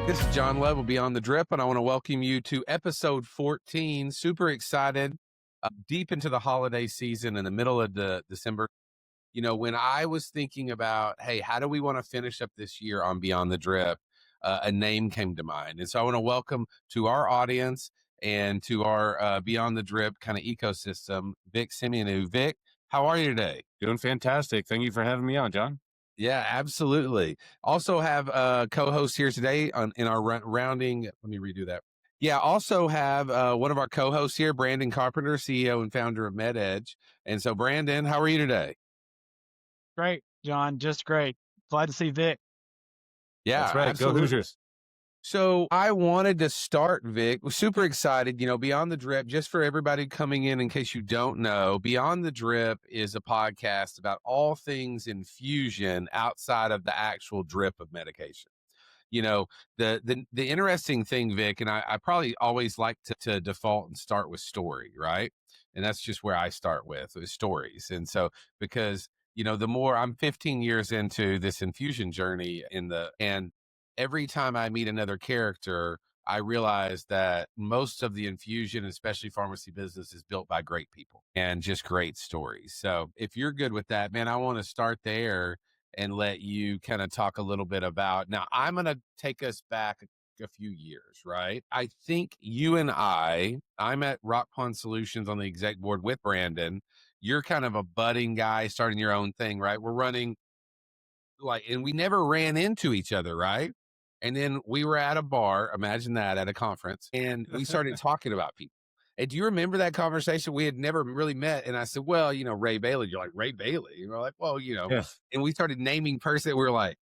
This is John Love of Beyond the Drip, and I want to welcome you to episode 14. Super excited, deep into the holiday season in the middle of December. You know, when I was thinking about, hey, how do we want to finish up this year on Beyond the Drip, a name came to mind. And so I want to welcome to our audience and to our Beyond the Drip kind of ecosystem, Vic Simianu. Vic, how are you today? Doing fantastic. Thank you for having me on, John. Yeah, absolutely. Also have a co-host here today in our rounding. Let me redo that. Yeah, also have one of our co-hosts here, Brandon Carpenter, CEO and founder of MedEdge. And so, Brandon, how are you today? Great, John. Just great. Glad to see Vic. Yeah, that's right. absolutely. Go Hoosiers. So I wanted to start, Vic. We're super excited, Beyond the Drip, just for everybody coming in case you don't know, Beyond the Drip is a podcast about all things infusion outside of the actual drip of medication. The interesting thing, Vic, and I probably always like to default and start with story, right? And that's just where I start with stories. And so, because, the more I'm 15 years into this infusion journey and every time I meet another character, I realize that most of the infusion, especially pharmacy business, is built by great people and just great stories. So if you're good with that, man, I want to start there and let you kind of talk a little bit about. Now, I'm going to take us back a few years, right? I think you and I'm at Rock Pond Solutions on the exec board with Brandon. You're kind of a budding guy starting your own thing, right? We're running and we never ran into each other, right? And then we were at a bar, imagine that, at a conference, and we started talking about people. And do you remember that conversation? We had never really met. And I said, well, Ray Bailey. You're like, Ray Bailey? And we're like, well, Yes. And we started naming person. We were like,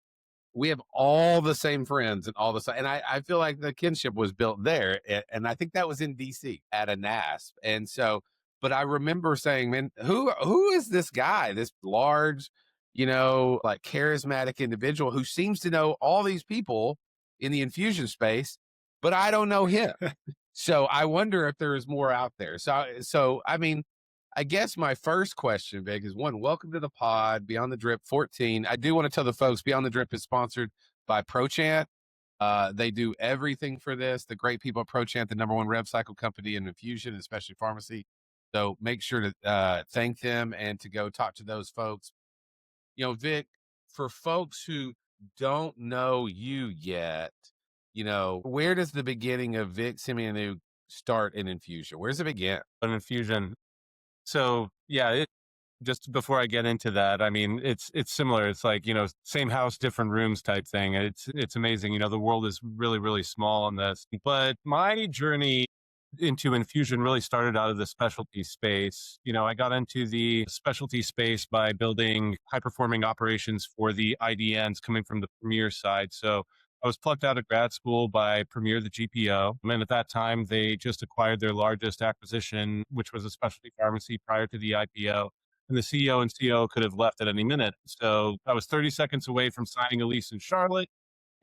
we have all the same friends and all the same. And I feel like the kinship was built there. And I think that was in DC at a NASP. And so, but I remember saying, man, who is this guy, this large, like charismatic individual who seems to know all these people in the infusion space, but I don't know him. So I wonder if there is more out there. So I mean, I guess my first question, Vic, is one, welcome to the pod, Beyond the Drip 14. I do want to tell the folks, Beyond the Drip is sponsored by ProChant. They do everything for this. The great people at ProChant, the number one rev cycle company in infusion, especially pharmacy. So make sure to thank them and to go talk to those folks. Vic, for folks who don't know you yet, where does the beginning of Vic Simianu start in infusion? Where's it begin? An infusion. So yeah, just before I get into that, I mean, it's similar. It's like, same house, different rooms type thing. It's amazing. The world is really, really small on this, but my journey into infusion really started out of the specialty space. I got into the specialty space by building high performing operations for the IDNs coming from the Premier side. So I was plucked out of grad school by Premier, the GPO. And at that time, they just acquired their largest acquisition, which was a specialty pharmacy prior to the IPO. And the CEO and COO could have left at any minute. So I was 30 seconds away from signing a lease in Charlotte.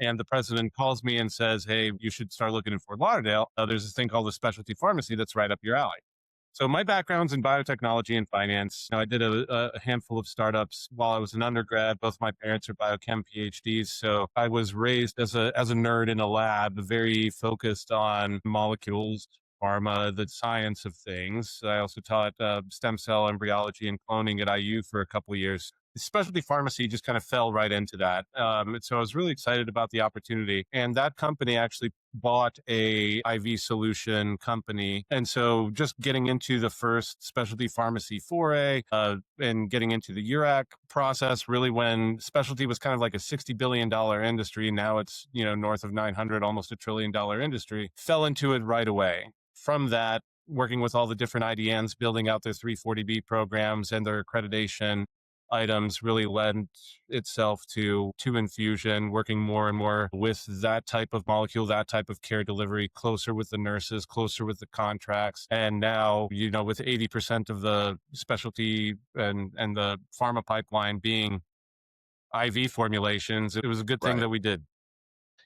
And the president calls me and says, hey, you should start looking in Fort Lauderdale. There's this thing called a specialty pharmacy that's right up your alley. So my background's in biotechnology and finance. I did a handful of startups while I was an undergrad. Both my parents are biochem PhDs. So I was raised as a nerd in a lab, very focused on molecules, pharma, the science of things. I also taught stem cell embryology and cloning at IU for a couple of years. Specialty pharmacy just kind of fell right into that. So I was really excited about the opportunity. And that company actually bought a IV solution company. And so just getting into the first specialty pharmacy foray and getting into the URAC process, really when specialty was kind of like a $60 billion industry. Now it's, north of 900, almost $1 trillion industry, fell into it right away. From that, working with all the different IDNs, building out their 340B programs and their accreditation items really lend itself to infusion, working more and more with that type of molecule, that type of care delivery, closer with the nurses, closer with the contracts. And now, with 80% of the specialty and the pharma pipeline being IV formulations, it was a good thing that we did.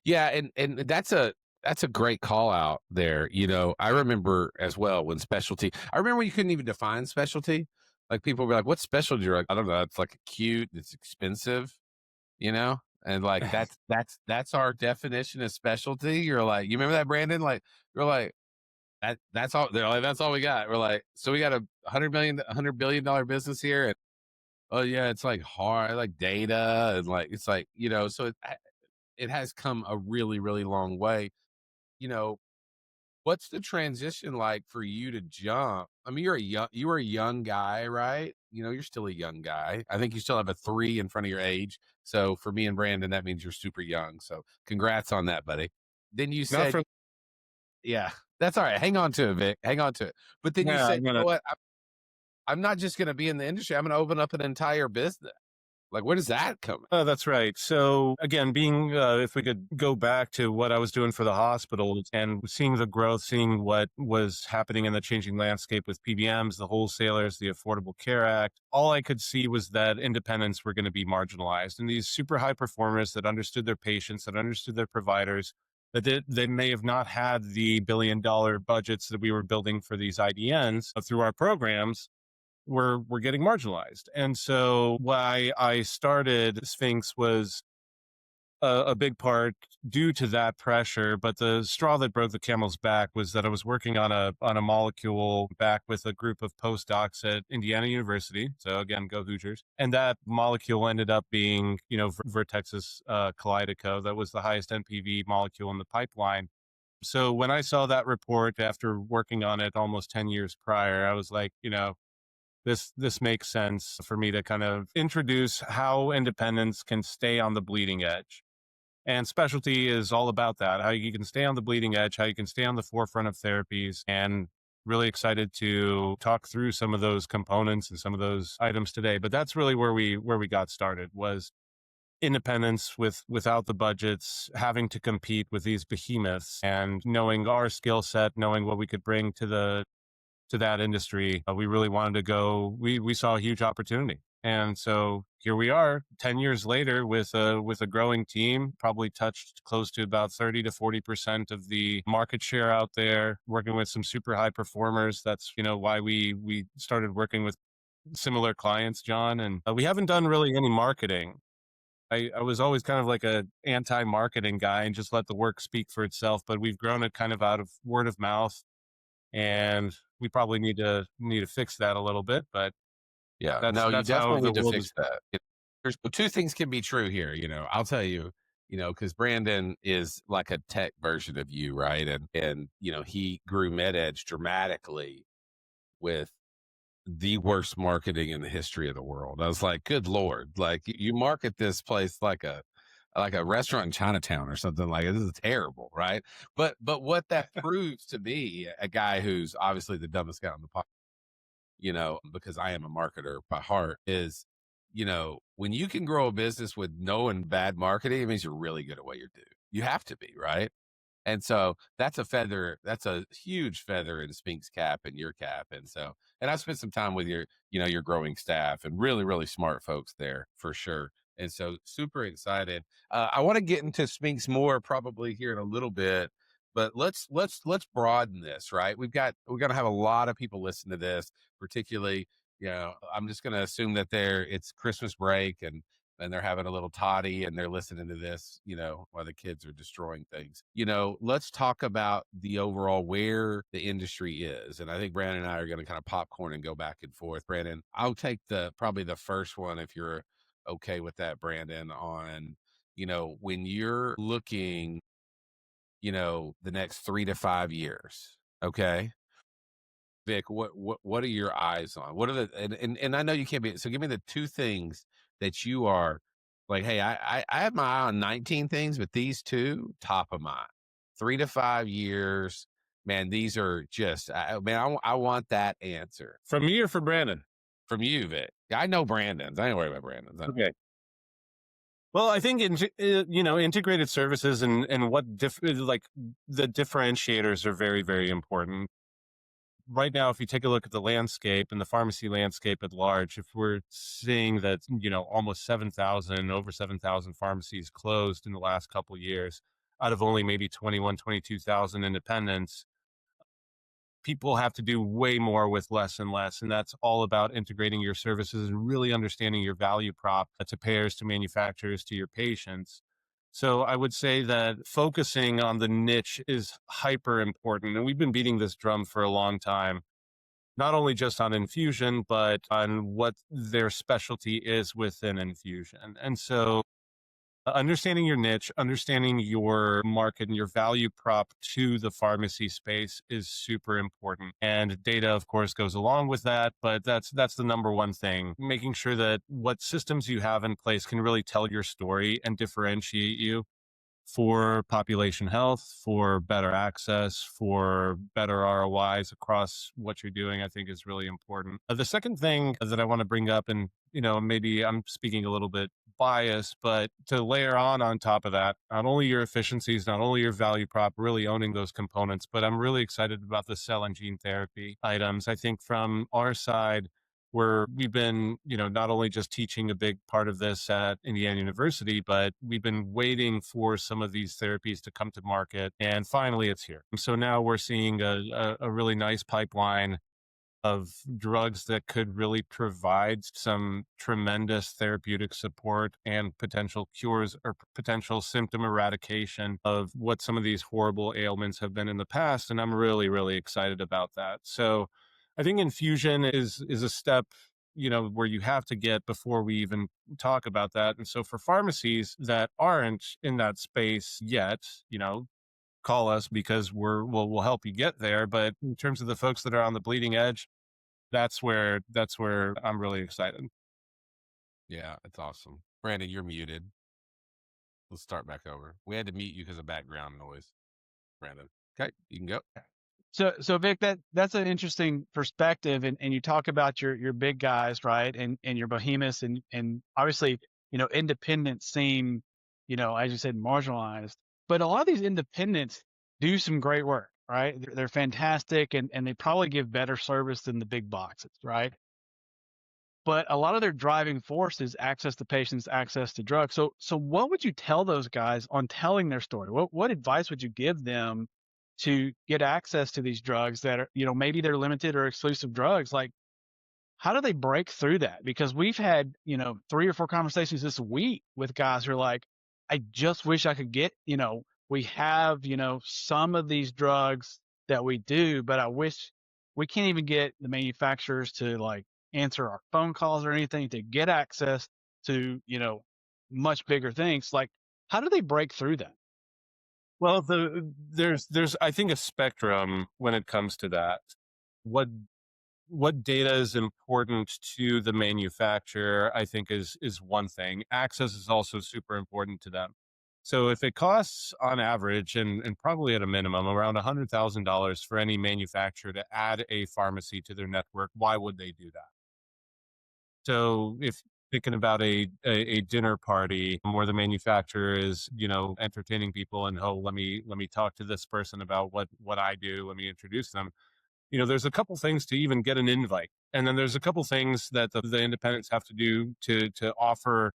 Yeah. And that's a great call out there. I remember as well when I remember when you couldn't even define specialty. Like people were like, what's specialty? You're like, I don't know. It's like acute. It's expensive, And like, that's our definition of specialty. You're like, you remember that, Brandon? Like, you're like, that's all. They're like, that's all we got. We're like, so we got a $100 billion business here. And oh yeah, it's like hard, like data, and like, it's like, so it has come a really, really long way. You know, what's the transition like for you to jump? I mean, you were a young guy, right? You're still a young guy. I think you still have a 3 in front of your age. So for me and Brandon, that means you're super young. So congrats on that, buddy. Then you Not said, from yeah, that's all right. Hang on to it, Vic. Hang on to it. But then you yeah, said, I'm you know gonna what? I'm not just going to be in the industry. I'm going to open up an entire business. Like, where does that come? Oh, that's right. So again, if we could go back to what I was doing for the hospital and seeing the growth, seeing what was happening in the changing landscape with PBMs, the wholesalers, the Affordable Care Act, all I could see was that independents were going to be marginalized. And these super high performers that understood their patients, that understood their providers, that they may have not had the $1 billion budgets that we were building for these IDNs through our programs, were getting marginalized. And so why I started Sphinx was a big part due to that pressure. But the straw that broke the camel's back was that I was working on a molecule back with a group of postdocs at Indiana University. So again, go Hoosiers. And that molecule ended up being, Vertex's Kalydeco. That was the highest NPV molecule in the pipeline. So when I saw that report after working on it almost 10 years prior, I was like, this makes sense for me to kind of introduce how independents can stay on the bleeding edge. And specialty is all about that, how you can stay on the bleeding edge, how you can stay on the forefront of therapies, and really excited to talk through some of those components and some of those items today. But that's really where we got started, was independence without the budgets, having to compete with these behemoths, and knowing our skill set, knowing what we could bring to that industry. We really wanted to go. We saw a huge opportunity, and so here we are, 10 years later, with a growing team. Probably touched close to about 30 to 40% of the market share out there. Working with some super high performers. That's why we started working with similar clients, John. And we haven't done really any marketing. I was always kind of like a anti-marketing guy and just let the work speak for itself. But we've grown it kind of out of word of mouth, and we probably need to fix that a little bit, but Yeah, no, you that's how definitely the need to world is. fix that. There's 2 things can be true here. I'll tell you, because Brandon is like a tech version of you, right? And he grew MedEdge dramatically with the worst marketing in the history of the world. I was like, good Lord, like you market this place like a restaurant in Chinatown or something. Like, this is terrible, right? But what that proves to me, a guy who's obviously the dumbest guy on the podcast, because I am a marketer by heart, is, when you can grow a business with no and bad marketing, it means you're really good at what you do. You have to be, right? And so that's a huge feather in Spink's cap and your cap. And I've spent some time with your growing staff and really, really smart folks there for sure. And so super excited. I want to get into Spinks more probably here in a little bit, but let's broaden this, right? We're going to have a lot of people listen to this, particularly, I'm just going to assume that it's Christmas break and they're having a little toddy and they're listening to this, while the kids are destroying things. Let's talk about the overall where the industry is. And I think Brandon and I are going to kind of popcorn and go back and forth. Brandon, I'll take probably the first one, if you're okay with that, Brandon, on, when you're looking, the next 3 to 5 years. Okay. Vic, what are your eyes on? What are and I know you can't be, so give me the 2 things that you are like, hey, I have my eye on 19 things, but these 2 top of mind. 3 to 5 years, man, these are just, I want that answer From me or from Brandon? from you, Vic. I know Brandon's. I ain't worried about Brandon's. Okay. Well, I think integrated services and like the differentiators are very, very important. Right now, if you take a look at the landscape and the pharmacy landscape at large, if we're seeing that, almost over 7,000 pharmacies closed in the last couple of years out of only maybe 21, 22,000 independents, people have to do way more with less and less. And that's all about integrating your services and really understanding your value prop to payers, to manufacturers, to your patients. So I would say that focusing on the niche is hyper important. And we've been beating this drum for a long time, not only just on infusion, but on what their specialty is within infusion. And so understanding your niche, understanding your market and your value prop to the pharmacy space is super important. And data, of course, goes along with that, but that's the number one thing. Making sure that what systems you have in place can really tell your story and differentiate you for population health, for better access, for better ROIs across what you're doing, I think is really important. The second thing that I want to bring up, and maybe I'm speaking a little bit biased, but to layer on top of that, not only your efficiencies, not only your value prop, really owning those components, but I'm really excited about the cell and gene therapy items. I think from our side, where we've been, not only just teaching a big part of this at Indiana University, but we've been waiting for some of these therapies to come to market. And finally, it's here. So now we're seeing a really nice pipeline of drugs that could really provide some tremendous therapeutic support and potential cures or potential symptom eradication of what some of these horrible ailments have been in the past. And I'm really, really excited about that. So I think infusion is a step, where you have to get before we even talk about that. And so for pharmacies that aren't in that space yet, call us because we'll help you get there. But in terms of the folks that are on the bleeding edge, that's where I'm really excited. Yeah, it's awesome. Brandon, you're muted. Let's start back over. We had to mute you because of background noise. Brandon. Okay, you can go. So Vic, that's an interesting perspective, and you talk about your big guys, right, and your behemoths, and obviously, independents seem, as you said, marginalized, but a lot of these independents do some great work, right? They're fantastic, and they probably give better service than the big boxes, right? But a lot of their driving force is access to patients, access to drugs. So what would you tell those guys on telling their story? What advice would you give them to get access to these drugs that are, maybe they're limited or exclusive drugs? Like, how do they break through that? Because we've had, 3 or 4 conversations this week with guys who are like, I just wish I could get, we have, some of these drugs that we do, but I wish we can't even get the manufacturers to like answer our phone calls or anything to get access to, much bigger things. Like, how do they break through that? Well, there's I think a spectrum when it comes to that. What data is important to the manufacturer, I think is one thing. Access is also super important to them. So if it costs on average and probably at a minimum around $100,000 for any manufacturer to add a pharmacy to their network, why would they do that? So if thinking about a dinner party where the manufacturer is, entertaining people and, oh, let me talk to this person about what I do. Let me introduce them. There's a couple things to even get an invite. And then there's a couple things that the independents have to do to offer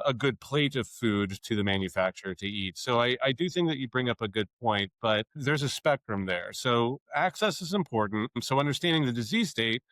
a good plate of food to the manufacturer to eat. So I do think that you bring up a good point, but there's a spectrum there. So access is important. So understanding the disease state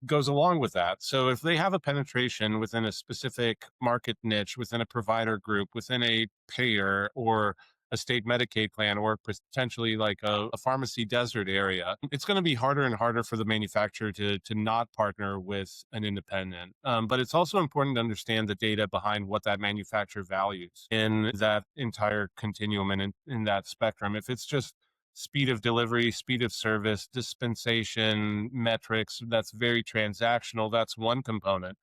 goes along with that. So if they have a penetration within a specific market niche, within a provider group, within a payer or a state Medicaid plan, or potentially like a pharmacy desert area, it's going to be harder and harder for the manufacturer to not partner with an independent. But it's also important to understand the data behind what that manufacturer values in that entire continuum and in that spectrum. If it's just speed of delivery, speed of service, dispensation, metrics, that's very transactional. That's one component.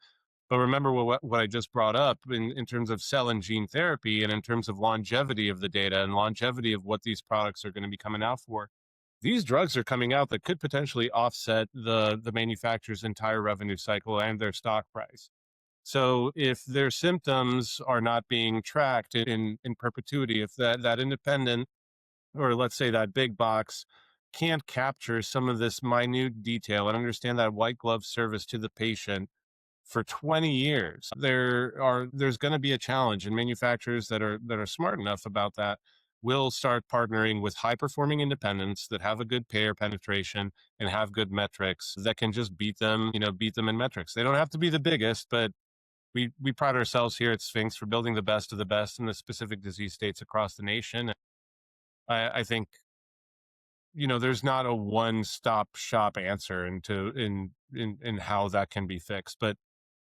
But remember what I just brought up in terms of cell and gene therapy and in terms of longevity of the data and longevity of what these products are going to be coming out for. These drugs are coming out that could potentially offset the manufacturer's entire revenue cycle and their stock price. So if their symptoms are not being tracked in perpetuity, if that independent, or let's say that big box, can't capture some of this minute detail and understand that white glove service to the patient for 20 years, there's going to be a challenge, and manufacturers that are smart enough about that will start partnering with high performing independents that have a good payer penetration and have good metrics that can just beat them, beat them in metrics. They don't have to be the biggest, but we pride ourselves here at Sphinx for building the best of the best in the specific disease states across the nation. I think, there's not a one stop shop answer in how that can be fixed, but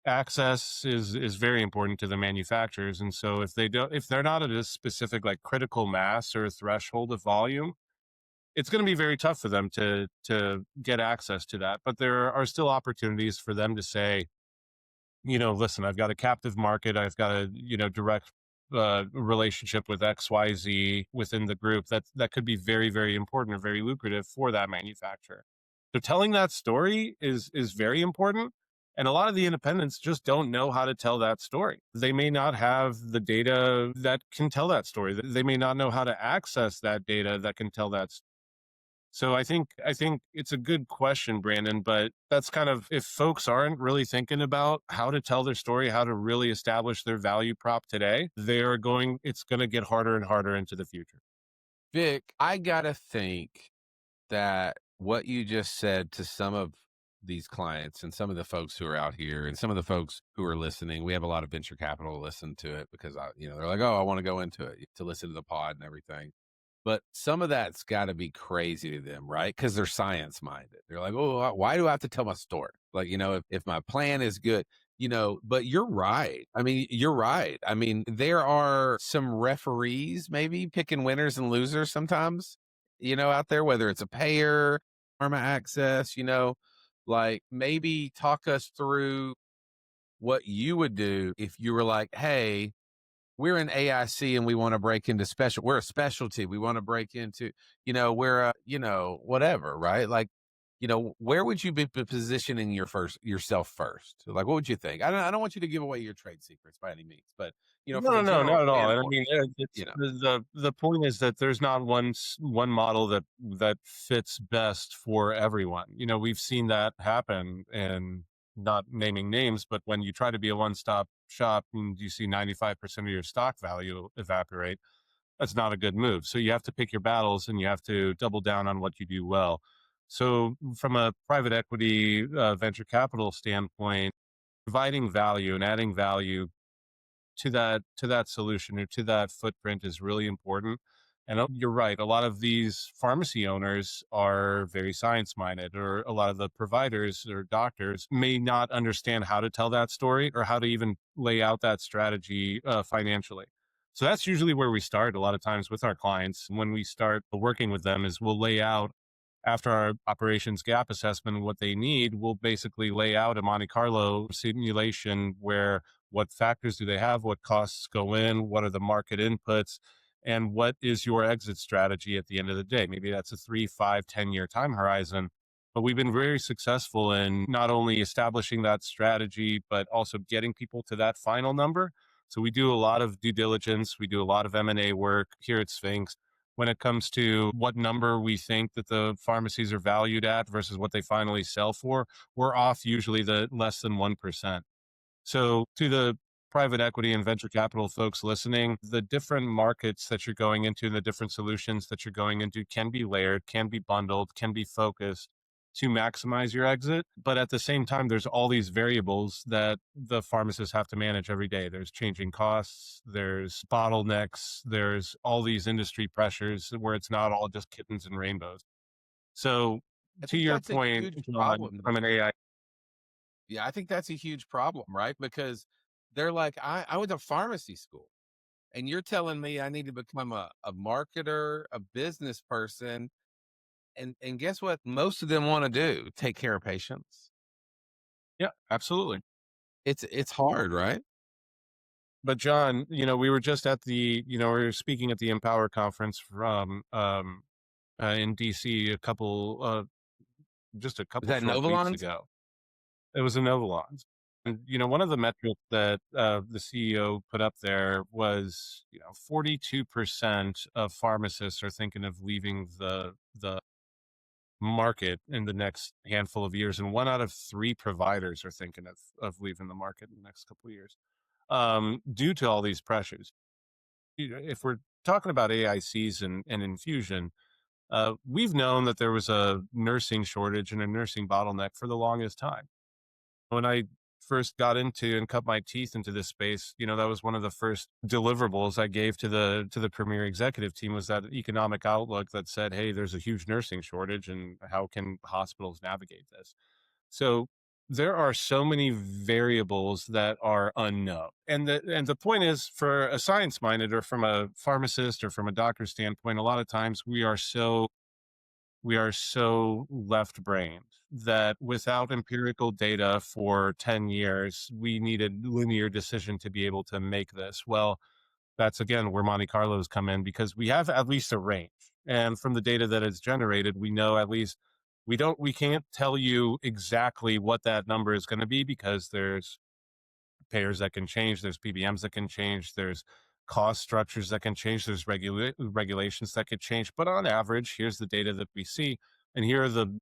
access is very important to the manufacturers. And so if they're not at a specific like critical mass or threshold of volume, it's going to be very tough for them to get access to that. But there are still opportunities for them to say, listen, I've got a captive market. I've got a, direct relationship with XYZ within the group that could be very, very important or very lucrative for that manufacturer. So telling that story is very important. And a lot of the independents just don't know how to tell that story. They may not have the data that can tell that story. They may not know how to access that data that can tell that. So I think it's a good question, Brandon, but that's kind of, if folks aren't really thinking about how to tell their story, how to really establish their value prop today, it's going to get harder and harder into the future. Vic, I gotta think that what you just said to some of these clients and some of the folks who are out here and some of the folks who are listening, we have a lot of venture capital to listen to it because they're like, oh, I want to go into it to listen to the pod and everything. But some of that's got to be crazy to them, right? Because they're science minded. They're like, oh, why do I have to tell my story? Like, if my plan is good, but you're right. I mean, you're right. I mean, there are some referees maybe picking winners and losers sometimes, out there, whether it's a payer, pharma access, like maybe talk us through what you would do if you were like, hey, we're an AIC and we want to break into we're a specialty. We want to break into, we're a, whatever, right? Like, where would you be positioning yourself first? Like, what would you think? I don't want you to give away your trade secrets by any means, but, for No, the no, general not at all. And I standpoint, mean, it's you know, the point is that there's not one model that fits best for everyone. We've seen that happen, and not naming names, but when you try to be a one-stop shop and you see 95% of your stock value evaporate, that's not a good move. So you have to pick your battles and you have to double down on what you do well. So from a private equity venture capital standpoint, providing value and adding value to that solution or to that footprint is really important. And you're right, a lot of these pharmacy owners are very science minded, or a lot of the providers or doctors may not understand how to tell that story or how to even lay out that strategy financially. So that's usually where we start a lot of times with our clients. When we start working with them, is we'll lay out, after our operations gap assessment, what they need. We'll basically lay out a Monte Carlo simulation where, what factors do they have, what costs go in, what are the market inputs, and what is your exit strategy at the end of the day. Maybe that's a 3, 5, 10-year time horizon. But we've been very successful in not only establishing that strategy, but also getting people to that final number. So we do a lot of due diligence. We do a lot of M&A work here at Sphinx when it comes to what number we think that the pharmacies are valued at versus what they finally sell for. We're off usually the less than 1%. So to the private equity and venture capital folks listening, the different markets that you're going into, the different solutions that you're going into can be layered, can be bundled, can be focused to maximize your exit. But at the same time, there's all these variables that the pharmacists have to manage every day. There's changing costs, there's bottlenecks, there's all these industry pressures where it's not all just kittens and rainbows. So I to think your that's a point, huge John, problem. from an AI. Yeah, I think that's a huge problem, right? Because they're like, I went to pharmacy school. And you're telling me I need to become a marketer, a business person. And guess what? Most of them want to do take care of patients. Yeah, absolutely. It's hard, right? But John, we were just at we were speaking at the Empower conference from in DC just a Is couple that short weeks Novolons? ago. It was a Novolons. And, one of the metrics that the CEO put up there was, 42% of pharmacists are thinking of leaving the market in the next handful of years, and 1 out of 3 providers are thinking of leaving the market in the next couple of years, due to all these pressures. if we're talking about AICs and infusion, we've known that there was a nursing shortage and a nursing bottleneck for the longest time. When I first got into and cut my teeth into this space, that was one of the first deliverables I gave to the premier executive team, was that economic outlook that said, hey, there's a huge nursing shortage, and how can hospitals navigate this? So there are so many variables that are unknown. And the point is, for a science minded, or from a pharmacist or from a doctor standpoint, a lot of times we are so left brained that without empirical data for 10 years, we needed linear decision to be able to make this. Well, that's again where Monte Carlos come in, because we have at least a range. And from the data that is generated, we know at least we can't tell you exactly what that number is going to be, because there's payers that can change, there's PBMs that can change, there's cost structures that can change, there's regulations that could change. But on average, here's the data that we see, and here are the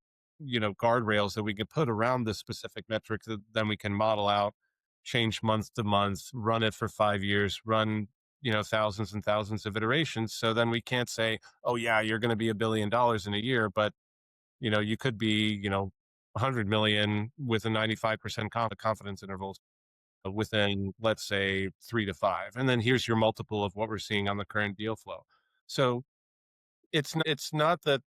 guardrails that we can put around this specific metric that then we can model out, change month to month, run it for 5 years, run thousands and thousands of iterations. So then we can't say, oh yeah, you're going to be $1 billion in a year, but you could be 100 million with a 95% confidence intervals within, let's say, 3 to 5. And then here's your multiple of what we're seeing on the current deal flow. So it's not that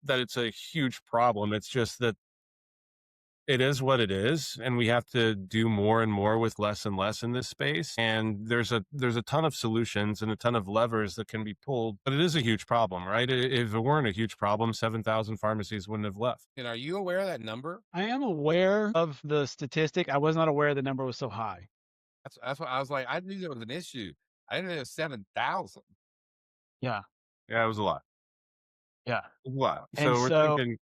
it's a huge problem. It's just that it is what it is, and we have to do more and more with less and less in this space. And there's a ton of solutions and a ton of levers that can be pulled, but it is a huge problem, right? If it weren't a huge problem, 7,000 pharmacies wouldn't have left. And are you aware of that number? I am aware of the statistic. I was not aware the number was so high. That's what I was like. I knew there was an issue. I didn't know it was 7,000. Yeah. Yeah, it was a lot. Yeah. Wow. And So we're so, thinking,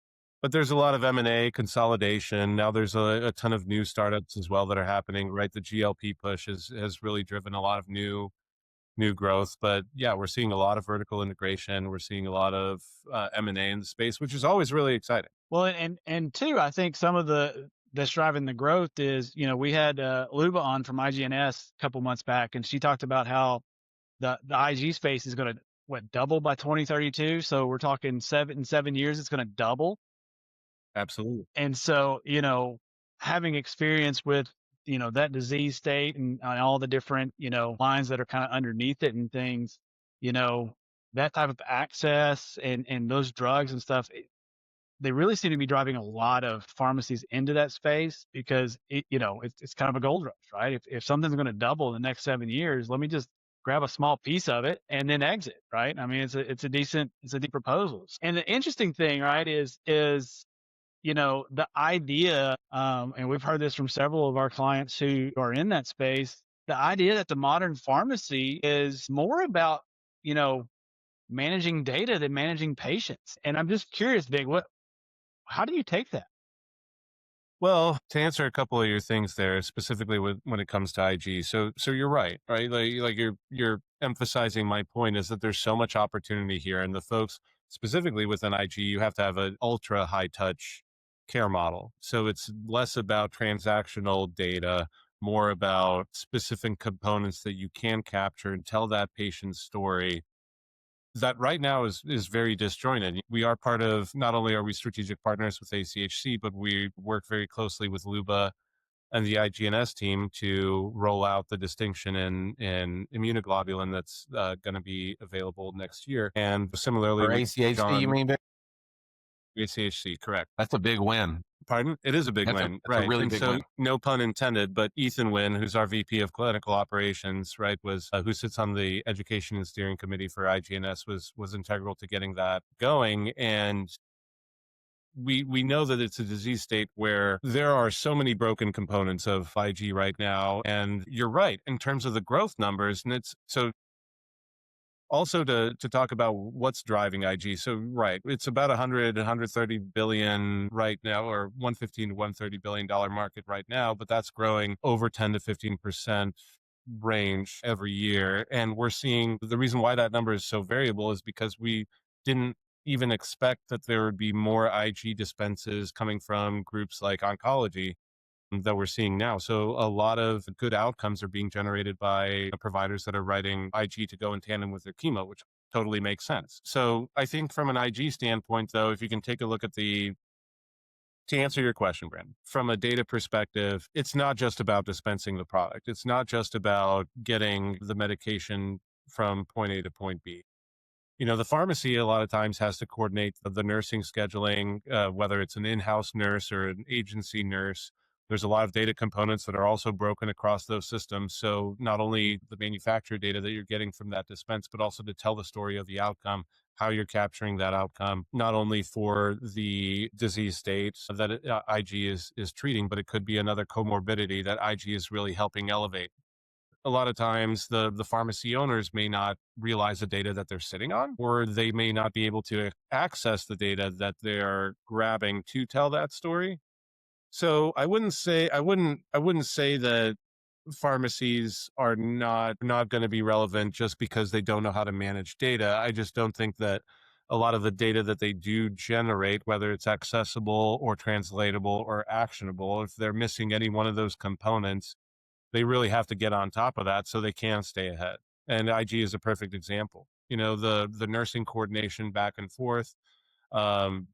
but there's a lot of M&A consolidation. Now there's a ton of new startups as well that are happening, right? The GLP push has really driven a lot of new growth. But yeah, we're seeing a lot of vertical integration. We're seeing a lot of M&A in the space, which is always really exciting. well, and two, I think some of that's driving the growth is, we had Luba on from IGNS a couple months back, and she talked about how the IG space is going to double by 2032. So we're talking 7 years, it's going to double. Absolutely. And so, having experience with, that disease state and all the different, lines that are kind of underneath it and things, that type of access and those drugs and stuff, they really seem to be driving a lot of pharmacies into that space, because it's kind of a gold rush, right? If something's going to double in the next 7 years, let me just grab a small piece of it and then exit, right? I mean, it's a deep proposal. And the interesting thing, right, is the idea, and we've heard this from several of our clients who are in that space, the idea that the modern pharmacy is more about, managing data than managing patients. And I'm just curious, Vic, how do you take that? Well, to answer a couple of your things there, specifically when it comes to IG, so you're right? Like you're emphasizing my point, is that there's so much opportunity here, and the folks specifically within IG, you have to have an ultra high touch care model. So it's less about transactional data, more about specific components that you can capture and tell that patient's story. That right now is very disjointed. We are part of, not only are we strategic partners with ACHC, but we work very closely with Luba and the IGNS team to roll out the distinction in immunoglobulin that's going to be available next year. And similarly, Or with ACHC, John, you mean? Vic? ACHC, correct. That's a big win. Pardon? It is a big That's win, a right? really And big so, win. no pun intended, but Ethan Wynn, who's our VP of Clinical Operations, right, was who sits on the Education and Steering Committee for IGNS, was integral to getting that going. And we know that it's a disease state where there are so many broken components of IG right now. And you're right in terms of the growth numbers, and it's so. Also, to talk about what's driving IG. So, right, it's about 130 billion right now, or 115 to 130 billion dollar market right now, but that's growing over 10 to 15% range every year. And we're seeing the reason why that number is so variable is because we didn't even expect that there would be more IG dispenses coming from groups like oncology. that we're seeing now. So a lot of good outcomes are being generated by providers that are writing IG to go in tandem with their chemo, which totally makes sense. So I think from an IG standpoint, though, if you can take a look at to answer your question, Brandon, from a data perspective, it's not just about dispensing the product. It's not just about getting the medication from point A to point B. The pharmacy a lot of times has to coordinate the nursing scheduling, whether it's an in-house nurse or an agency nurse. There's a lot of data components that are also broken across those systems. So not only the manufacturer data that you're getting from that dispense, but also to tell the story of the outcome, how you're capturing that outcome, not only for the disease state that IG is treating, but it could be another comorbidity that IG is really helping elevate. A lot of times the pharmacy owners may not realize the data that they're sitting on, or they may not be able to access the data that they're grabbing to tell that story. So I wouldn't say that pharmacies are not going to be relevant just because they don't know how to manage data. I just don't think that a lot of the data that they do generate, whether it's accessible or translatable or actionable, if they're missing any one of those components, they really have to get on top of that so they can stay ahead. And IG is a perfect example. The nursing coordination back and forth,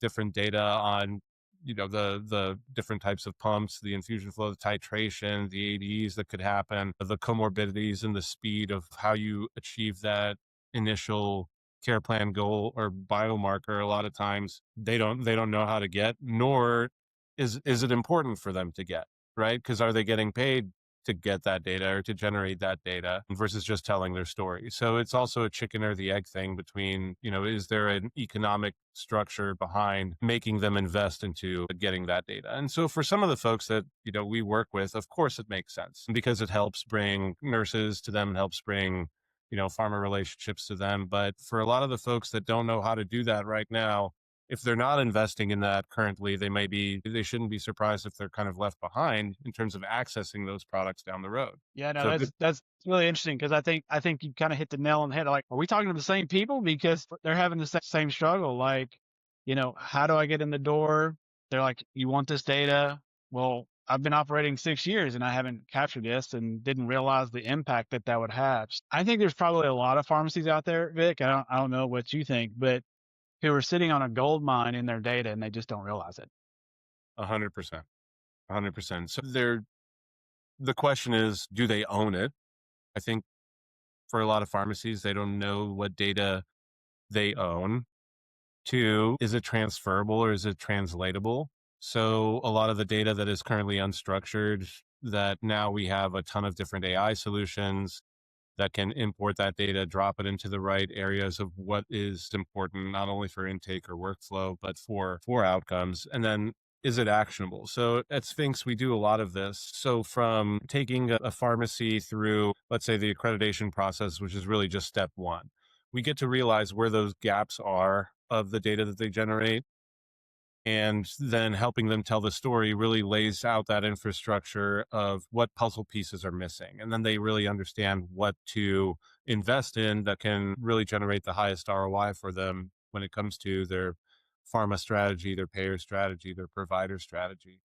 different data on the different types of pumps, the infusion flow, the titration, the ADs that could happen, the comorbidities, and the speed of how you achieve that initial care plan goal or biomarker. A lot of times they don't know how to get, nor is it important for them to get, right? Because are they getting paid to get that data or to generate that data versus just telling their story? So it's also a chicken or the egg thing between, is there an economic structure behind making them invest into getting that data? And so for some of the folks that, we work with, of course it makes sense because it helps bring nurses to them, helps bring, pharma relationships to them. But for a lot of the folks that don't know how to do that right now, if they're not investing in that currently, they shouldn't be surprised if they're kind of left behind in terms of accessing those products down the road. Yeah, no, So that's really interesting because I think you kind of hit the nail on the head. Like, are we talking to the same people? Because they're having the same struggle. Like, how do I get in the door? They're like, you want this data? Well, I've been operating 6 years and I haven't captured this and didn't realize the impact that would have. I think there's probably a lot of pharmacies out there, Vic. I don't know what you think, but who are sitting on a gold mine in their data and they just don't realize it. 100%, 100%. So the question is, do they own it? I think for a lot of pharmacies, they don't know what data they own. Two, is it transferable or is it translatable? So a lot of the data that is currently unstructured, that now we have a ton of different AI solutions that can import that data, drop it into the right areas of what is important, not only for intake or workflow, but for outcomes. And then is it actionable? So at Sphinx, we do a lot of this. So from taking a pharmacy through, let's say, the accreditation process, which is really just step one, we get to realize where those gaps are of the data that they generate. And then helping them tell the story really lays out that infrastructure of what puzzle pieces are missing. And then they really understand what to invest in that can really generate the highest ROI for them when it comes to their pharma strategy, their payer strategy, their provider strategy.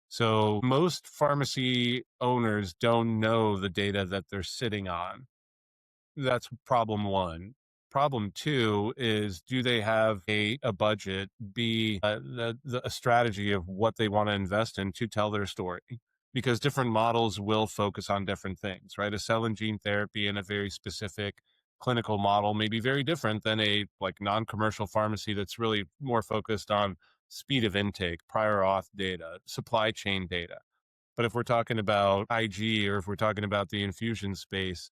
So most pharmacy owners don't know the data that they're sitting on. That's problem one. Problem two is, do they have a budget, a strategy of what they want to invest in to tell their story? Because different models will focus on different things, right? A cell and gene therapy in a very specific clinical model may be very different than a non-commercial pharmacy that's really more focused on speed of intake, prior auth data, supply chain data. But if we're talking about IG or if we're talking about the infusion space,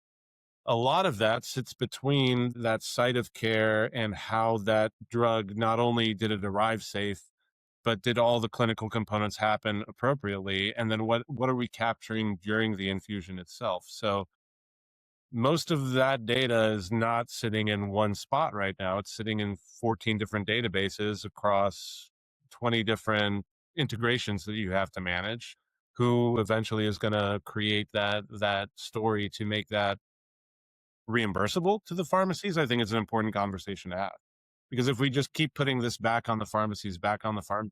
a lot of that sits between that site of care and how that drug, not only did it arrive safe, but did all the clinical components happen appropriately? And then what are we capturing during the infusion itself? So most of that data is not sitting in one spot right now. It's sitting in 14 different databases across 20 different integrations that you have to manage. Who eventually is going to create that story to make that reimbursable to the pharmacies? I think it's an important conversation to have, because if we just keep putting this back on the pharmacies, back on the farm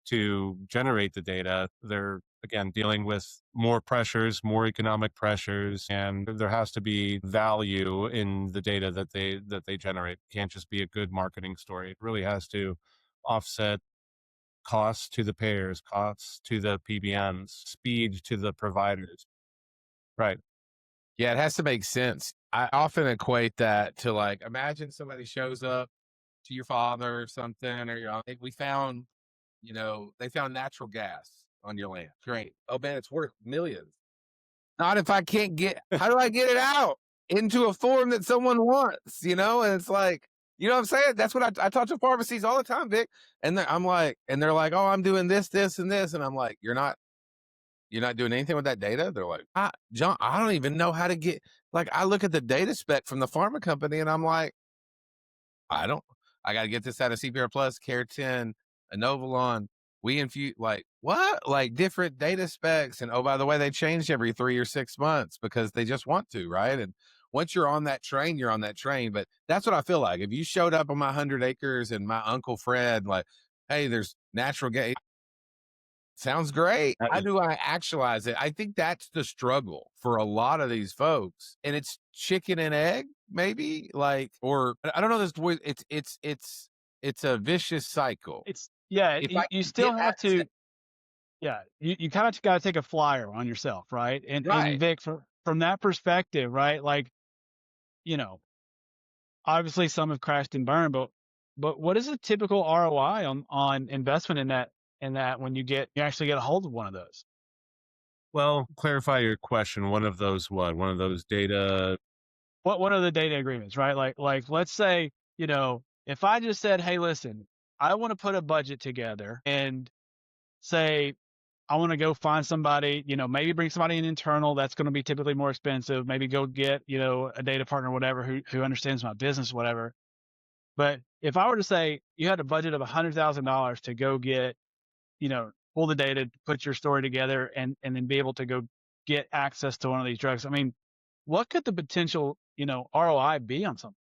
to generate the data, they're again, dealing with more pressures, more economic pressures, and there has to be value in the data that they generate. It can't just be a good marketing story. It really has to offset costs to the payers, costs to the PBMs, speed to the providers. Right. Yeah, it has to make sense. I often equate that to like, imagine somebody shows up to your father or something, or your, "Hey, we found, they found natural gas on your land. Great. Oh man, it's worth millions. Not if I can't how do I get it out into a form that someone wants, And it's like, you know what I'm saying? That's what I talk to pharmacies all the time, Vic. And they're like, oh, I'm doing this, this, and this. And I'm like, you're not doing anything with that data? They're like, John, I don't even know how to get, like, I look at the data spec from the pharma company and I'm like, I don't, I got to get this out of CPR Plus, Care 10, Inovalon. We infuse, like, what? Like different data specs. And oh, by the way, they change every 3 or 6 months because they just want to, right? And once you're on that train, you're on that train. But that's what I feel like. If you showed up on my 100 acres and my Uncle Fred, like, hey, there's natural gas. Sounds great. That How is- do I actualize it? I think that's the struggle for a lot of these folks. And it's chicken and egg, maybe, like, or I don't know this way. It's a vicious cycle. If I You can still get have access, to, you kind of got to take a flyer on yourself, right? And right. Vic, from that perspective, right? Like, you know, obviously some have crashed and burned, but what is a typical ROI on investment in that when you actually get a hold of one of those? Well, clarify your question. One of those what? One of those data. What are the data agreements, right? Like let's say, if I just said, hey, listen, I want to put a budget together and say I want to go find somebody, maybe bring somebody in internal that's going to be typically more expensive, maybe go get, a data partner, whatever, who understands my business, whatever. But if I were to say you had a budget of $100,000 to go get, pull the data, put your story together, and then be able to go get access to one of these drugs, I mean, what could the potential, ROI be on something?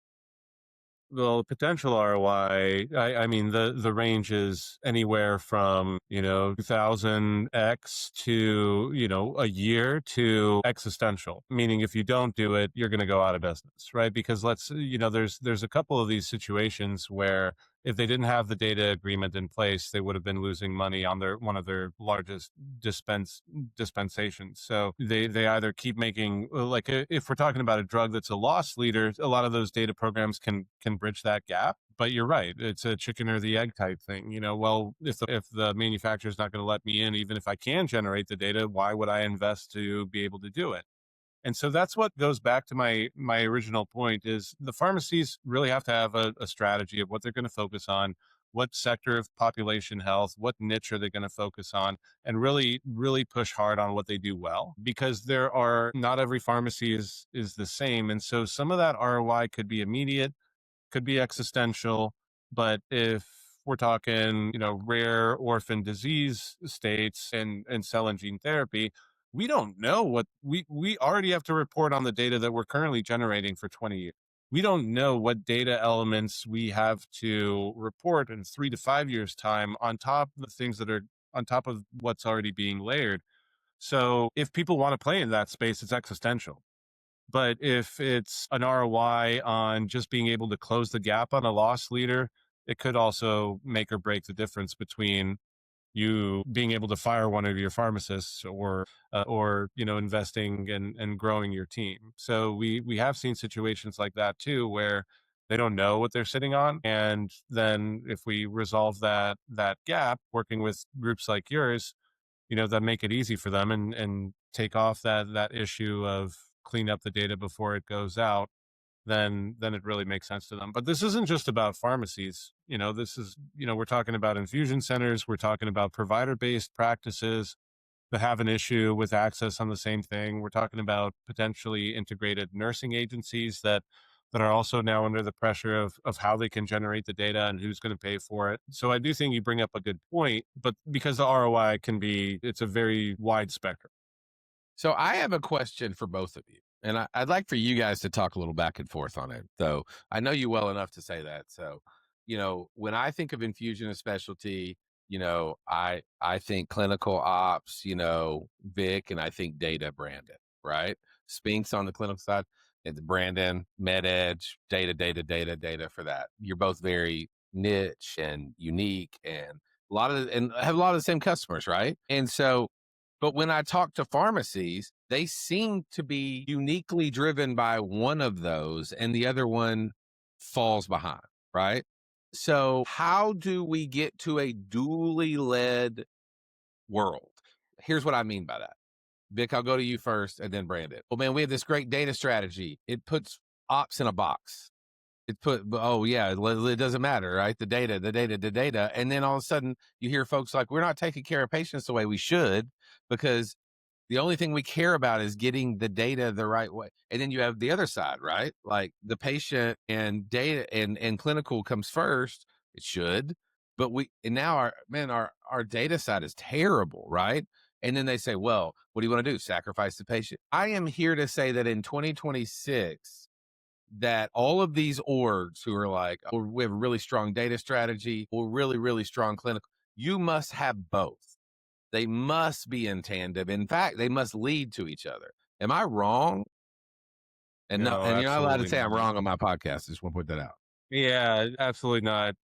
Well, potential ROI, I mean, the range is anywhere from, 2000x to, a year to existential, meaning if you don't do it, you're going to go out of business, right? Because there's a couple of these situations where if they didn't have the data agreement in place, they would have been losing money on one of their largest dispensations. So they either keep making, like, if we're talking about a drug that's a loss leader, a lot of those data programs can bridge that gap. But you're right, it's a chicken or the egg type thing. Well, if the manufacturer is not going to let me in, even if I can generate the data, why would I invest to be able to do it? And so that's what goes back to my original point is the pharmacies really have to have a strategy of what they're going to focus on, what sector of population health, what niche are they going to focus on, and really, really push hard on what they do well, because not every pharmacy is the same. And so some of that ROI could be immediate, could be existential, but if we're talking, rare orphan disease states and cell and gene therapy, we don't know what we already have to report on the data that we're currently generating for 20 years. We don't know what data elements we have to report in 3 to 5 years time on top of the things that are on top of what's already being layered. So if people want to play in that space, it's existential. But if it's an ROI on just being able to close the gap on a loss leader, it could also make or break the difference between you being able to fire one of your pharmacists or investing and growing your team. So we have seen situations like that too, where they don't know what they're sitting on. And then if we resolve that gap, working with groups like yours, that make it easy for them and take off that issue of clean up the data before it goes out, then it really makes sense to them. But this isn't just about pharmacies. This is, we're talking about infusion centers, we're talking about provider-based practices that have an issue with access on the same thing. We're talking about potentially integrated nursing agencies that are also now under the pressure of how they can generate the data and who's going to pay for it. So I do think you bring up a good point, but because the ROI it's a very wide spectrum. So I have a question for both of you, and I'd like for you guys to talk a little back and forth on it. Though I know you well enough to say that. So, when I think of infusion as specialty, I think clinical ops, Vic, and I think data, Brandon, right? Sphinx on the clinical side, and Brandon, MedEdge, data for that. You're both very niche and unique, and have a lot of the same customers, right? And so, but when I talk to pharmacies, they seem to be uniquely driven by one of those, and the other one falls behind, right? So, how do we get to a dually led world? Here's what I mean by that. Vic, I'll go to you first and then Brandon. Well, man, we have this great data strategy. It puts ops in a box. Oh, yeah, it doesn't matter, right? The data. And then all of a sudden, you hear folks like, we're not taking care of patients the way we should because the only thing we care about is getting the data the right way. And then you have the other side, right? Like the patient and data and clinical comes first. It should, but now our data side is terrible, right? And then they say, well, what do you want to do? Sacrifice the patient. I am here to say that in 2026, that all of these orgs who are like, oh, we have a really strong data strategy or really, really strong clinical, you must have both. They must be in tandem. In fact, they must lead to each other. Am I wrong? And no, and you're not allowed to say I'm wrong on my podcast. I just want to put that out. Yeah, absolutely not.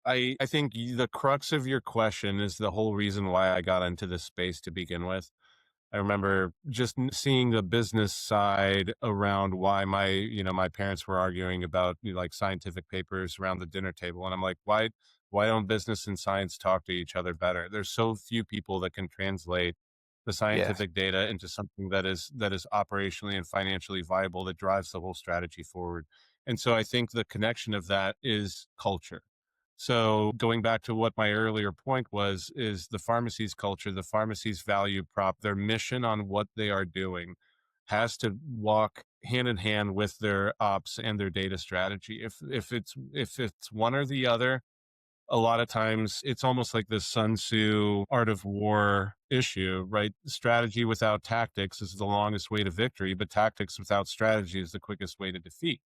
I think the crux of your question is the whole reason why I got into this space to begin with. I remember just seeing the business side around why my parents were arguing about like scientific papers around the dinner table. And I'm like, why don't business and science talk to each other better? There's so few people that can translate the scientific data into something that is operationally and financially viable that drives the whole strategy forward. And so I think the connection of that is culture. So going back to what my earlier point was, is the pharmacy's culture, the pharmacy's value prop, their mission on what they are doing has to walk hand in hand with their ops and their data strategy. If it's one or the other, a lot of times it's almost like this Sun Tzu art of war issue, right? Strategy without tactics is the longest way to victory, but tactics without strategy is the quickest way to defeat.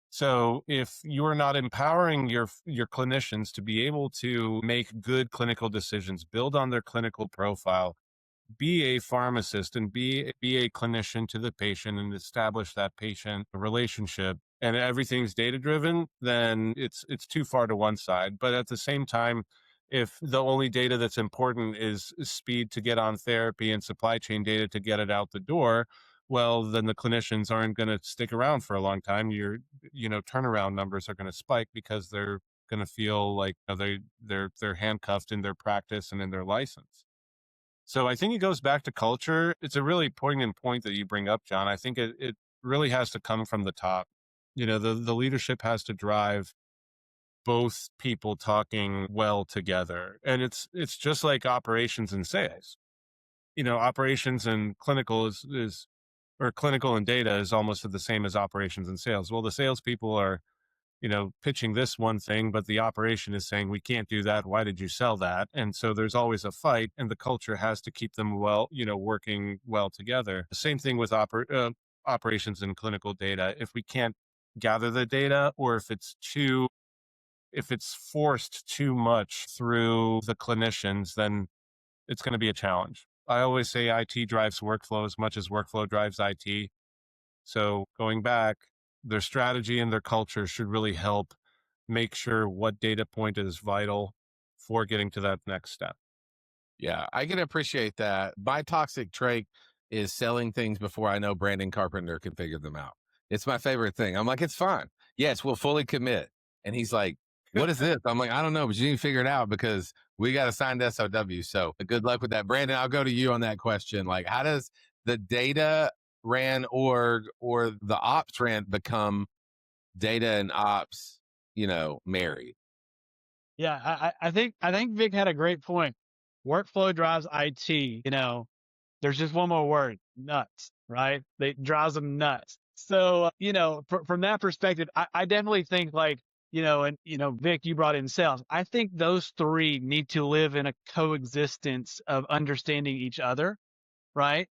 So if you're not empowering your clinicians to be able to make good clinical decisions, build on their clinical profile, be a pharmacist and be a clinician to the patient and establish that patient relationship, and everything's data driven, then it's too far to one side. But at the same time, if the only data that's important is speed to get on therapy and supply chain data to get it out the door, well, then the clinicians aren't going to stick around for a long time. Turnaround numbers are going to spike because they're going to feel like they're handcuffed in their practice and in their license. So I think it goes back to culture. It's a really poignant point that you bring up, John. I think it really has to come from the top. The leadership has to drive both people talking well together. And it's just like operations and sales. Operations and clinical or clinical and data is almost the same as operations and sales. Well, the salespeople are pitching this one thing, but the operation is saying, we can't do that. Why did you sell that? And so there's always a fight, and the culture has to keep them working well together. The same thing with operations and clinical data. If we can't gather the data, or if it's forced too much through the clinicians, then it's going to be a challenge. I always say IT drives workflow as much as workflow drives IT. So going back, their strategy and their culture should really help make sure what data point is vital for getting to that next step. Yeah, I can appreciate that. My toxic trait is selling things before I know Brandon Carpenter can figure them out. It's my favorite thing. I'm like, it's fine. Yes, we'll fully commit. And he's like, what is this? I'm like, I don't know, but you need to figure it out because we got to sign the SOW. So good luck with that. Brandon, I'll go to you on that question. Like, how does the data ran or the ops ran become data and ops, married? Yeah, I think Vic had a great point. Workflow drives IT. There's just one more word: nuts. Right? It drives them nuts. So from that perspective, I definitely think like Vic, you brought in sales. I think those three need to live in a coexistence of understanding each other, right?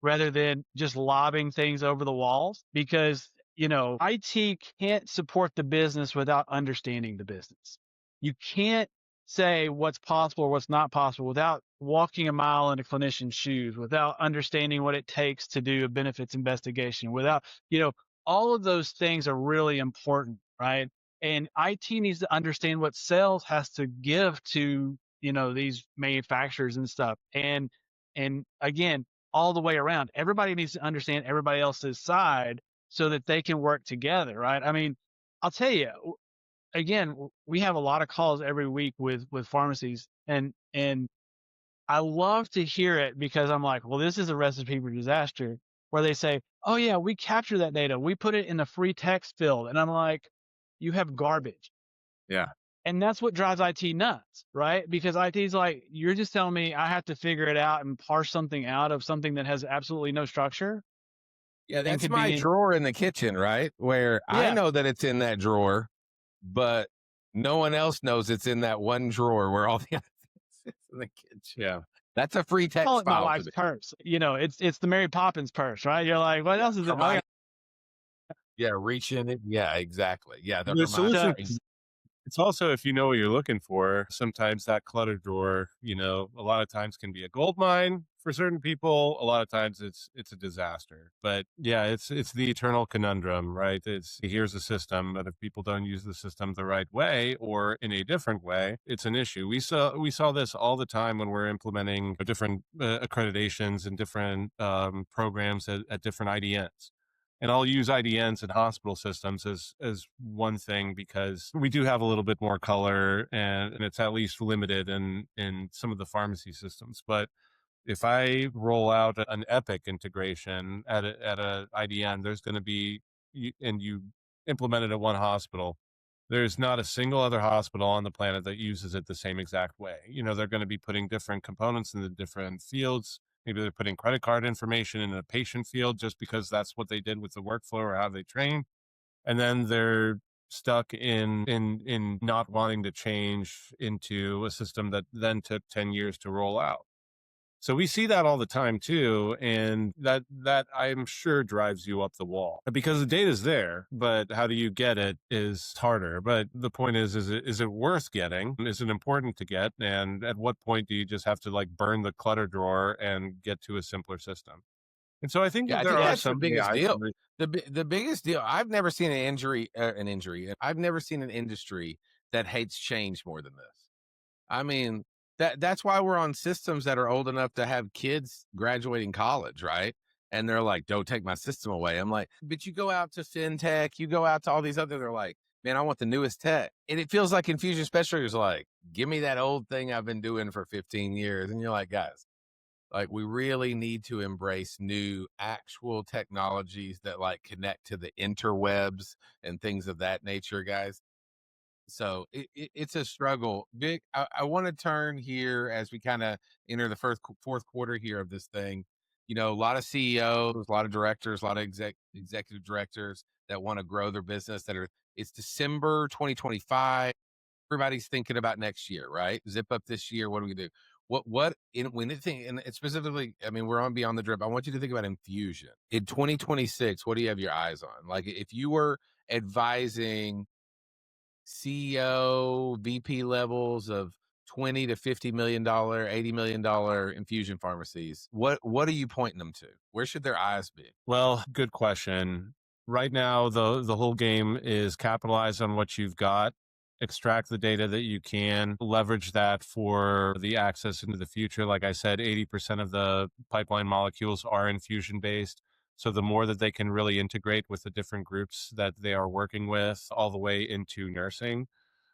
Rather than just lobbing things over the walls, because IT can't support the business without understanding the business. You can't say what's possible or what's not possible without walking a mile in a clinician's shoes, without understanding what it takes to do a benefits investigation, without, all of those things are really important, right? And IT needs to understand what sales has to give to, these manufacturers and stuff. And again, all the way around, everybody needs to understand everybody else's side so that they can work together, right? I mean, I'll tell you, again, we have a lot of calls every week with pharmacies, and I love to hear it because I'm like, well, this is a recipe for disaster, where they say, oh yeah, we capture that data, we put it in a free text field, and I'm like, you have garbage. Yeah. And that's what drives IT nuts, right? Because IT's like, you're just telling me I have to figure it out and parse something out of something that has absolutely no structure. Yeah, and that's could my be drawer in the kitchen, right? Where I Yeah. know that it's in that drawer, but no one else knows it's in that one drawer where all the other things sits in the kitchen. Yeah. That's a free Call text it my file to wife's me. purse. It's the Mary Poppins purse, right? You're like, what else is it? Oh, yeah. Yeah, reach in it. Yeah, exactly. Yeah, they're The my solution, brain. it's also, if you know what you're looking for, sometimes that clutter drawer, a lot of times can be a gold mine for certain people. A lot of times it's a disaster. But yeah, it's the eternal conundrum, right? It's, here's a system, but if people don't use the system the right way or in a different way, it's an issue. We saw this all the time when we're implementing different accreditations and different programs at different IDNs. And I'll use IDNs and hospital systems as one thing because we do have a little bit more color, and it's at least limited in some of the pharmacy systems. But if I roll out an Epic integration at a IDN, there's going to be, and you implement it at one hospital, there's not a single other hospital on the planet that uses it the same exact way. They're going to be putting different components in the different fields. Maybe they're putting credit card information in a patient field just because that's what they did with the workflow or how they train. And then they're stuck in not wanting to change into a system that then took 10 years to roll out. So we see that all the time too, and that I'm sure drives you up the wall because the data's there, but how do you get it is harder. But the point is it worth getting? Is it important to get? And at what point do you just have to like burn the clutter drawer and get to a simpler system? And so I think Yeah, that I there think are that's the some biggest AI. deal. The biggest deal. I've never seen an injury. I've never seen an industry that hates change more than this. I mean, that's why we're on systems that are old enough to have kids graduating college, right? And they're like, don't take my system away. I'm like, but you go out to fintech, you go out to all these other, they're like, man, I want the newest tech. And it feels like Infusion Specialists are like, give me that old thing I've been doing for 15 years. And you're like, guys, like we really need to embrace new actual technologies that like connect to the interwebs and things of that nature, guys. So it's a struggle. Vic, I want to turn here as we kind of enter the fourth quarter here of this thing. A lot of CEOs, a lot of directors, a lot of executive directors that want to grow their business it's December 2025. Everybody's thinking about next year, right? Zip up this year. What do we do? When it think, and it's specifically, I mean, we're on Beyond the Drip. I want you to think about infusion in 2026. What do you have your eyes on? Like if you were advising CEO, VP levels of 20 to $50 million, $80 million infusion pharmacies, what are you pointing them to? Where should their eyes be? Well, good question. Right now, the whole game is capitalize on what you've got, extract the data that you can, leverage that for the access into the future. Like I said, 80% of the pipeline molecules are infusion based. So the more that they can really integrate with the different groups that they are working with, all the way into nursing,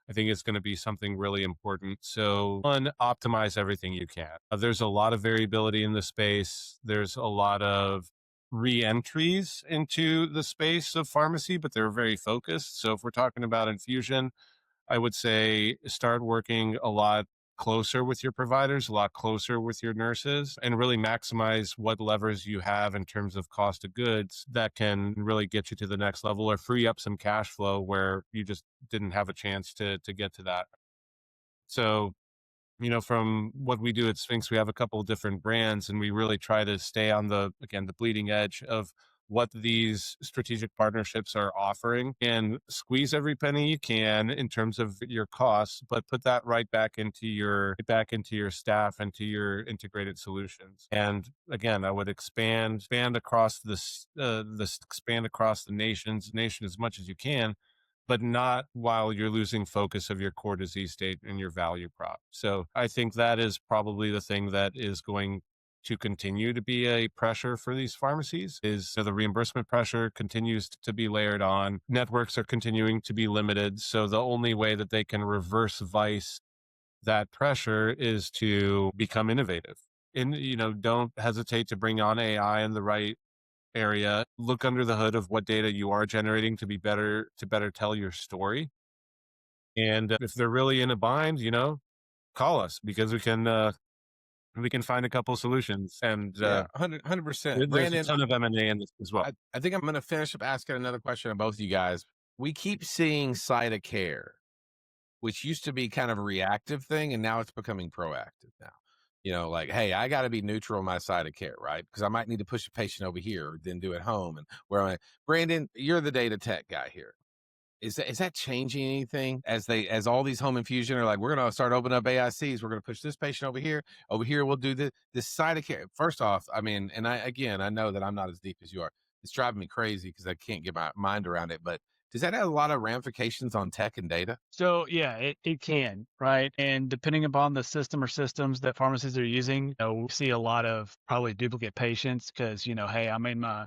I think it's going to be something really important. So, one, optimize everything you can. There's a lot of variability in the space. There's a lot of re-entries into the space of pharmacy, but they're very focused. So if we're talking about infusion, I would say start working a lot closer with your providers, a lot closer with your nurses, and really maximize what levers you have in terms of cost of goods that can really get you to the next level or free up some cash flow where you just didn't have a chance to get to that. So, from what we do at Sphinx, we have a couple of different brands, and we really try to stay on the bleeding edge of what these strategic partnerships are offering and squeeze every penny you can in terms of your costs, but put that right back into your staff and to your integrated solutions. And again, I would expand across expand across the nation as much as you can, but not while you're losing focus of your core disease state and your value prop. So I think that is probably the thing that is going to continue to be a pressure for these pharmacies is the reimbursement pressure continues to be layered on. Networks are continuing to be limited. So the only way that they can reverse vice that pressure is to become innovative. And, don't hesitate to bring on AI in the right area. Look under the hood of what data you are generating to better tell your story. And if they're really in a bind, call us because we can find a couple solutions. And Yeah, 100%. there's a Brandon, ton of M&A in this as well. I think I'm going to finish up asking another question of both of you guys. We keep seeing site of care, which used to be kind of a reactive thing, and now it's becoming proactive now. Like, hey, I got to be neutral on my side of care, right? Because I might need to push a patient over here, or then do it home. And where am I? Brandon, you're the data tech guy here. Is that changing anything as all these home infusion are like, we're going to start opening up AICs. We're going to push this patient over here. Over here, we'll do this side of care. First off, I mean, and I know that I'm not as deep as you are. It's driving me crazy because I can't get my mind around it. But does that have a lot of ramifications on tech and data? So yeah, it can, right? And depending upon the system or systems that pharmacies are using, we see a lot of probably duplicate patients because, hey, I'm in my,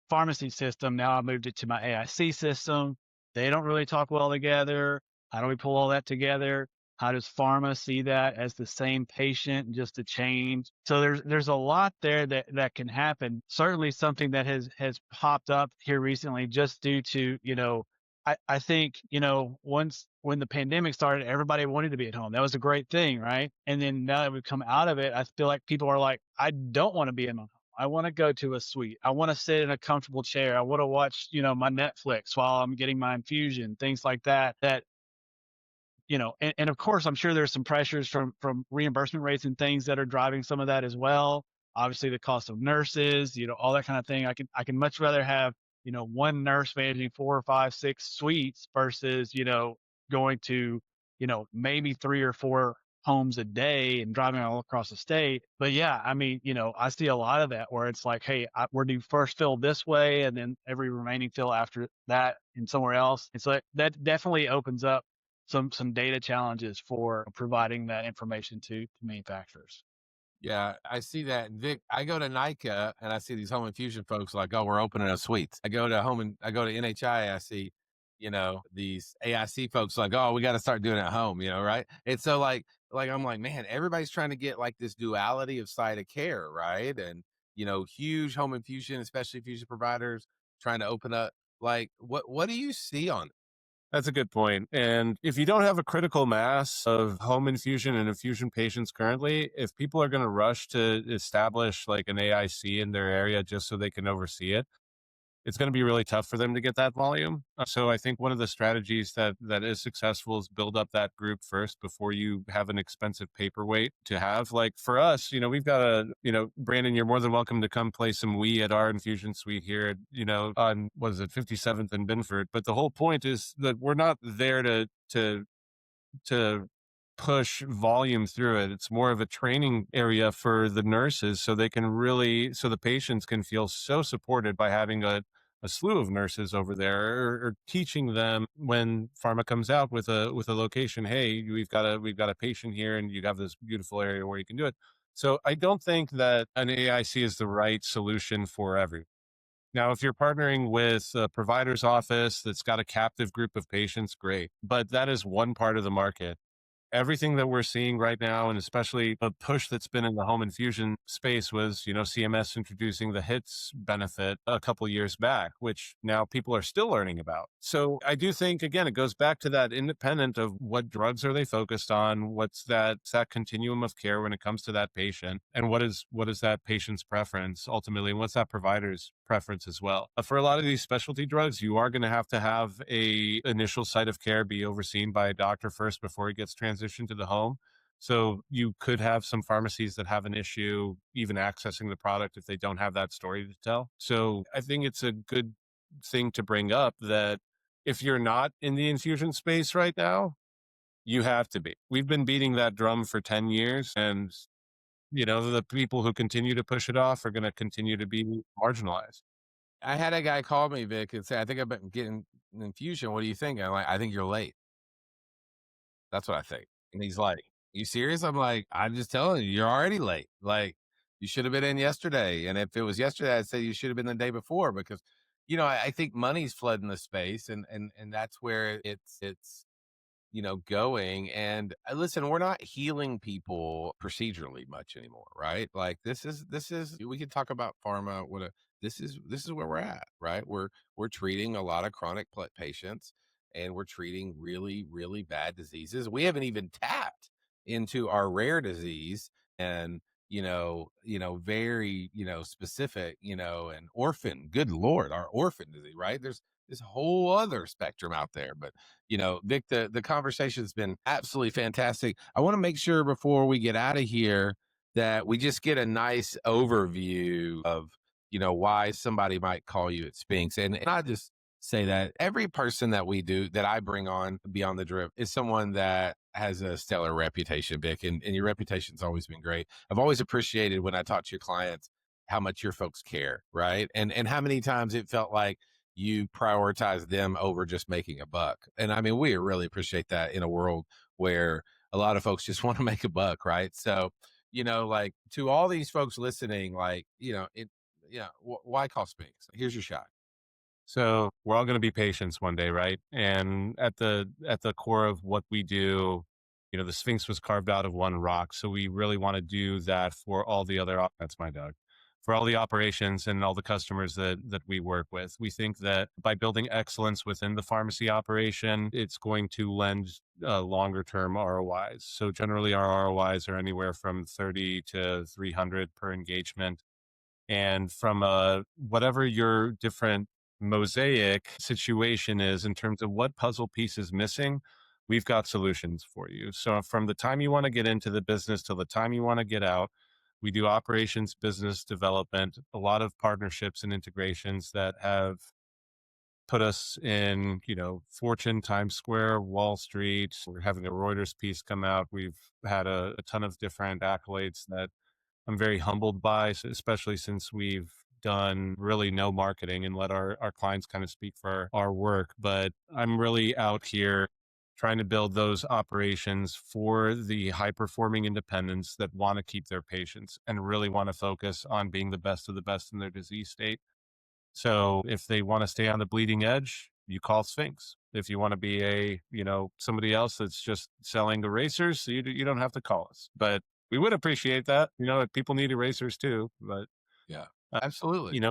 pharmacy system. Now I moved it to my AIC system. They don't really talk well together. How do we pull all that together? How does pharma see that as the same patient, just a change? So there's a lot there that can happen. Certainly something that has popped up here recently just due to, I think, once when the pandemic started, everybody wanted to be at home. That was a great thing, right? And then now that we've come out of it, I feel like people are like, I don't want to be in my home. I want to go to a suite. I want to sit in a comfortable chair. I want to watch, my Netflix while I'm getting my infusion, things like that. And of course, I'm sure there's some pressures from reimbursement rates and things that are driving some of that as well. Obviously, the cost of nurses, all that kind of thing. I can much rather have, one nurse managing 4 or 5, 6 suites versus, going to, maybe 3 or 4 homes a day and driving all across the state. But yeah, I mean, I see a lot of that where it's like, hey, we're do first fill this way and then every remaining fill after that and somewhere else. And so that definitely opens up some data challenges for providing that information to manufacturers. Yeah, I see that. Vic, I go to NICA and I see these home infusion folks like, oh, we're opening a suite. I go to NHI, I see, these AIC folks like, oh, we got to start doing it at home, right? And so like I'm like, man, everybody's trying to get like this duality of site of care, right? And huge home infusion, especially infusion providers trying to open up. Like, what do you see on? That's a good point. And if you don't have a critical mass of home infusion and infusion patients currently, if people are going to rush to establish like an AIC in their area just so they can oversee it, it's going to be really tough for them to get that volume. So I think one of the strategies that is successful is build up that group first before you have an expensive paperweight to have. Like for us, we've got Brandon, you're more than welcome to come play some Wii at our infusion suite here, on, 57th and Binford. But the whole point is that we're not there to push volume through it. It's more of a training area for the nurses so they can so the patients can feel so supported by having a slew of nurses over there or teaching them when pharma comes out with a location. Hey, we've got a patient here and you have this beautiful area where you can do it. So I don't think that an AIC is the right solution for everyone. Now, if you're partnering with a provider's office that's got a captive group of patients, great. But that is one part of the market. Everything that we're seeing right now, and especially a push that's been in the home infusion space was, CMS introducing the HITS benefit a couple years back, which now people are still learning about. So I do think, again, it goes back to that independent of what drugs are they focused on, what's that continuum of care when it comes to that patient, and what is that patient's preference ultimately, and what's that provider's preference as well. For a lot of these specialty drugs, you are going to have a initial site of care be overseen by a doctor first before he gets transitioned to the home. So you could have some pharmacies that have an issue even accessing the product if they don't have that story to tell. So I think it's a good thing to bring up that if you're not in the infusion space right now, you have to be. We've been beating that drum for 10 years, and the people who continue to push it off are going to continue to be marginalized. I had a guy call me, Vic, and say, "I think I've been getting an infusion. What do you think?" I'm like, "I think you're late." That's what I think. And he's like, "You serious?" I'm like, "I'm just telling you, you're already late. Like, you should have been in yesterday. And if it was yesterday, I'd say you should have been the day before because, I think money's flooding the space, and that's where it's going. And listen, we're not healing people procedurally much anymore, right? Like this is we could talk about pharma. This is where we're at, right? We're treating a lot of chronic patients, and we're treating really, really bad diseases. We haven't even tapped into our rare disease and very specific, and orphan. Good Lord, our orphan disease, right? There's this whole other spectrum out there, but Vic, the conversation's been absolutely fantastic. I want to make sure before we get out of here that we just get a nice overview of, why somebody might call you at Sphinx. And I just say that every person that I bring on Beyond the Drip is someone that has a stellar reputation, Vic, and your reputation's always been great. I've always appreciated when I talk to your clients how much your folks care, right? And how many times it felt like you prioritize them over just making a buck. And I mean, we really appreciate that in a world where a lot of folks just want to make a buck, right? So, like to all these folks listening, like, why call Sphinx? Here's your shot. So we're all going to be patients one day, right? And at the core of what we do, the Sphinx was carved out of one rock. So we really want to do that for all the other. That's my dog. For all the operations and all the customers that we work with. We think that by building excellence within the pharmacy operation, it's going to lend longer term ROIs. So generally, our ROIs are anywhere from 30 to 300 per engagement. And from whatever your different mosaic situation is in terms of what puzzle piece is missing, we've got solutions for you. So from the time you want to get into the business till the time you want to get out, we do operations, business development, a lot of partnerships and integrations that have put us in, Fortune, Times Square, Wall Street. We're having a Reuters piece come out. We've had a ton of different accolades that I'm very humbled by, especially since we've done really no marketing and let our clients kind of speak for our work. But I'm really out here trying to build those operations for the high performing independents that want to keep their patients and really want to focus on being the best of the best in their disease state. So if they want to stay on the bleeding edge, you call Sphinx. If you want to be somebody else that's just selling erasers, you don't have to call us. But we would appreciate that. People need erasers too. But Yeah, uh, absolutely.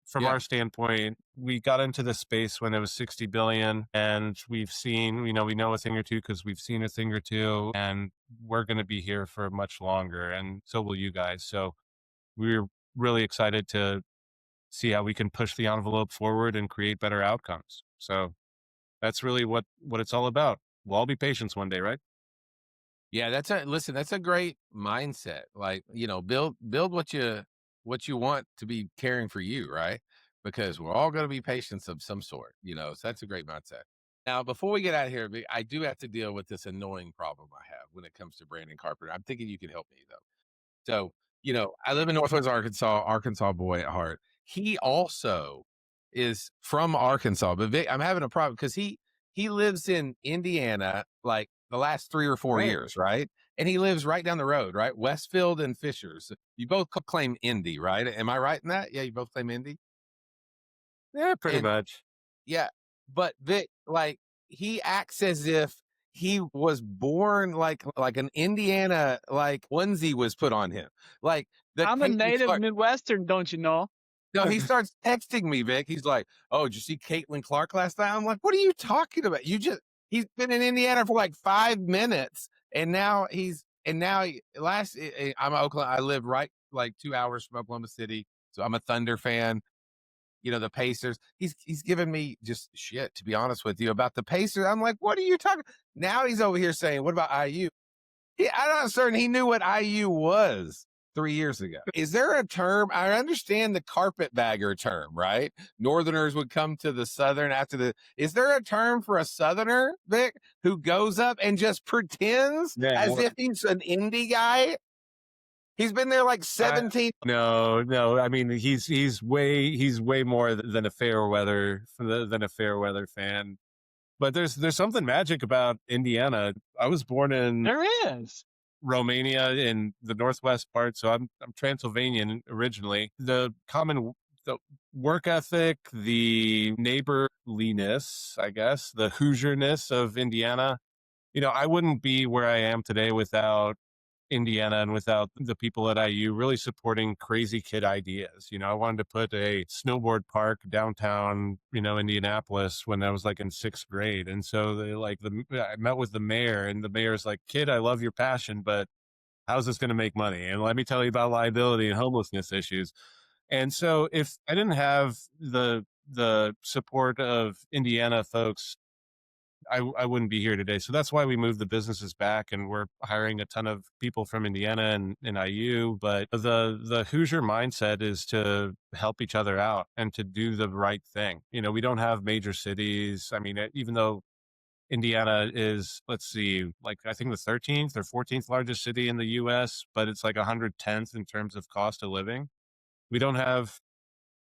From Yeah. our standpoint, we got into this space when it was 60 billion, and we've seen, we know a thing or two because we've seen a thing or two, and we're going to be here for much longer, and so will you guys. So we're really excited to see how we can push the envelope forward and create better outcomes. So that's really what it's all about. We'll all be patients one day, right? Yeah, that's a great mindset. Like, build what you want to be caring for you, right? Because we're all going to be patients of some sort, so that's a great mindset. Now, before we get out of here, I do have to deal with this annoying problem I have when it comes to Brandon Carpenter. I'm thinking you can help me though. So, I live in Northwest Arkansas, Arkansas boy at heart. He also is from Arkansas, but Vic, I'm having a problem because he lives in Indiana like the last 3 or 4 years, right? And he lives right down the road, right? Westfield and Fishers. You both claim Indy, right? Am I right in that? Yeah, you both claim Indy. Yeah, pretty And much. yeah, but Vic, like he acts as if he was born like an Indiana like onesie was put on him. Like the I'm a Caitlin native Clark. Midwestern, don't you know? No, he starts texting me, Vic. He's like, "Oh, did you see Caitlin Clark last night?" I'm like, "What are you talking about? He's been in Indiana for like 5 minutes, and now I'm Oklahoma. I live right like 2 hours from Oklahoma City, so I'm a Thunder fan. The Pacers. He's giving me just shit, to be honest with you, about the Pacers. I'm like, what are you talking? Now he's over here saying, what about IU? I'm not certain he knew what IU was 3 years ago. Is there a term? I understand the carpetbagger term, right? Northerners would come to the Southern after the. Is there a term for a Southerner, Vic, who goes up and just pretends as if he's an indie guy? He's been there like 17. No. I mean, he's way more than a fair weather fan. But there's something magic about Indiana. I was born in Romania in the northwest part, so I'm Transylvanian originally. The work ethic, the neighborliness, I guess, the Hoosierness of Indiana. I wouldn't be where I am today without Indiana and without the people at IU really supporting crazy kid ideas. I wanted to put a snowboard park downtown, Indianapolis when I was like in 6th grade. And so I met with the mayor, and the mayor's like, "Kid, I love your passion, but how's this going to make money? And let me tell you about liability and homelessness issues." And so if I didn't have the support of Indiana folks, I wouldn't be here today. So that's why we moved the businesses back, and we're hiring a ton of people from Indiana and IU. But the Hoosier mindset is to help each other out and to do the right thing. We don't have major cities. I mean, even though Indiana is, let's see, like I think the 13th or 14th largest city in the U.S., but it's like 110th in terms of cost of living. We don't have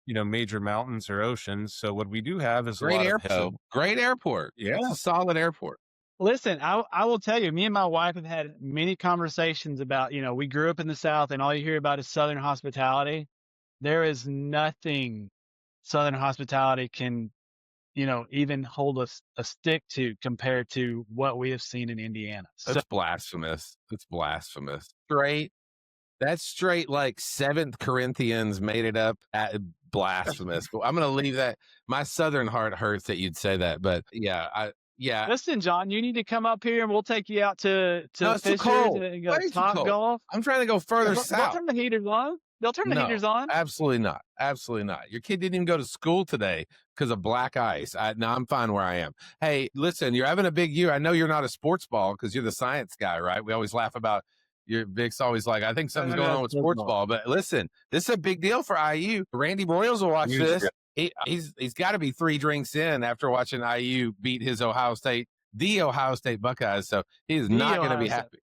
major mountains or oceans. So what we do have is great airport. Great airport. Yeah, it's a solid airport. Listen, I will tell you, me and my wife have had many conversations about, we grew up in the South, and all you hear about is Southern hospitality. There is nothing Southern hospitality can, even hold a stick to compared to what we have seen in Indiana. That's blasphemous. That's blasphemous. That's straight like 7th Corinthians made it up at blasphemous. But I'm going to leave that. My Southern heart hurts that you'd say that, but yeah. Listen, John, you need to come up here and we'll take you out to Fisher to go top golf. I'm trying to go further south. They'll turn the heaters on. Absolutely not. Absolutely not. Your kid didn't even go to school today because of black ice. I'm fine where I am. Hey, listen, you're having a big year. I know you're not a sports ball because you're the science guy, right? We always laugh about Vic's always like, I think something's going on with sports ball. But listen, this is a big deal for IU. Randy Broyles will watch this. He's got to be 3 drinks in after watching IU beat the Ohio State Buckeyes. So he's not going to be happy.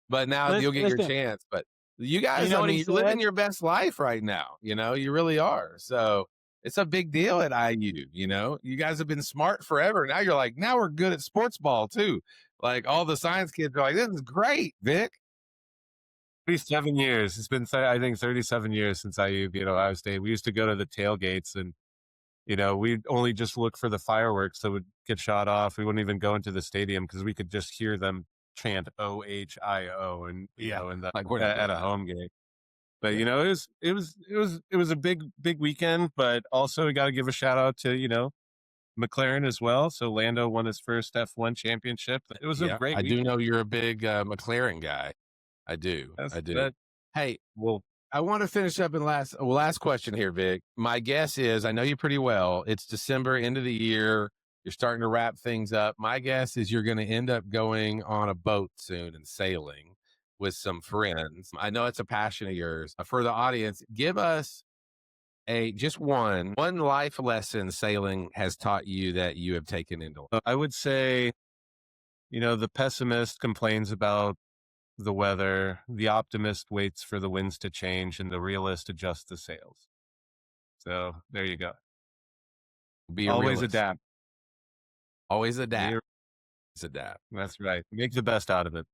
But now you'll get your chance. But you guys, living your best life right now. You really are. So it's a big deal at IU. You guys have been smart forever. Now you're like, now we're good at sports ball too. Like all the science kids are like, this is great, Vic. 37 years. It's been, I think, 37 years since IU beat Ohio State. We used to go to the tailgates and, we'd only just look for the fireworks that would get shot off. We wouldn't even go into the stadium because we could just hear them chant OHIO and, at a home game. But, it was a big weekend, but also we got to give a shout out to, McLaren as well. So Lando won his first F1 championship. It was a great weekend. I do know you're a big McLaren guy. I do. Hey, well, I want to finish up in last question here, Vic. My guess is, I know you pretty well. It's December, end of the year. You're starting to wrap things up. My guess is you're going to end up going on a boat soon and sailing with some friends. I know it's a passion of yours. For the audience, give us just one life lesson sailing has taught you that you have taken into life. I would say, the pessimist complains about the weather, the optimist waits for the winds to change, and the realist adjusts the sails. So there you go. Always adapt. Always adapt. That's right. Make the best out of it.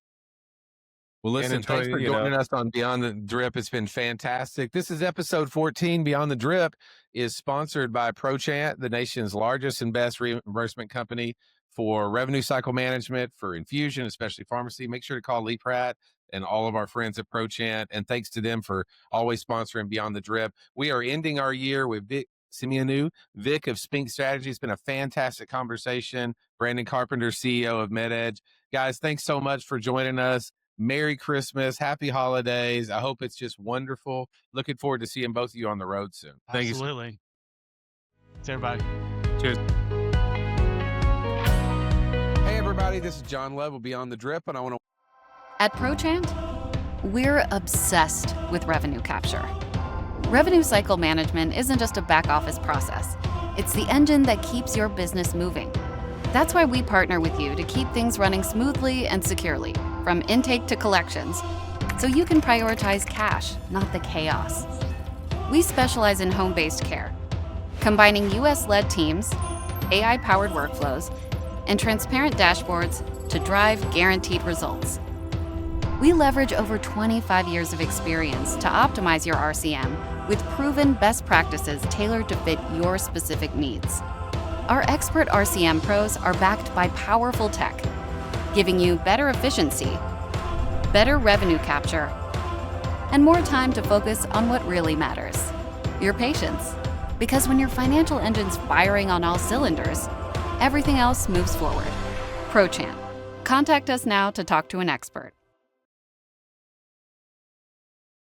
Well, listen, thanks for joining us on Beyond the Drip. It's been fantastic. This is episode 14. Beyond the Drip is sponsored by ProChant, the nation's largest and best reimbursement company for revenue cycle management, for infusion, especially pharmacy. Make sure to call Lee Pratt and all of our friends at ProChant. And thanks to them for always sponsoring Beyond the Drip. We are ending our year with Vic Simianu, Vic of Sphinx Strategies. It's been a fantastic conversation. Brandon Carpenter, CEO of MedEdge. Guys, thanks so much for joining us. Merry Christmas. Happy holidays. I hope it's just wonderful. Looking forward to seeing both of you on the road soon. Absolutely. Thanks, everybody. Cheers. Hey, everybody. This is John Love. We'll be on the Drip, and I want to At ProChant, we're obsessed with revenue capture. Revenue cycle management isn't just a back office process. It's the engine that keeps your business moving. That's why we partner with you to keep things running smoothly and securely, from intake to collections, so you can prioritize cash, not the chaos. We specialize in home-based care, combining US-led teams, AI-powered workflows, and transparent dashboards to drive guaranteed results. We leverage over 25 years of experience to optimize your RCM with proven best practices tailored to fit your specific needs. Our expert RCM pros are backed by powerful tech, giving you better efficiency, better revenue capture, and more time to focus on what really matters, your patients. Because when your financial engine's firing on all cylinders, everything else moves forward. ProChant. Contact us now to talk to an expert.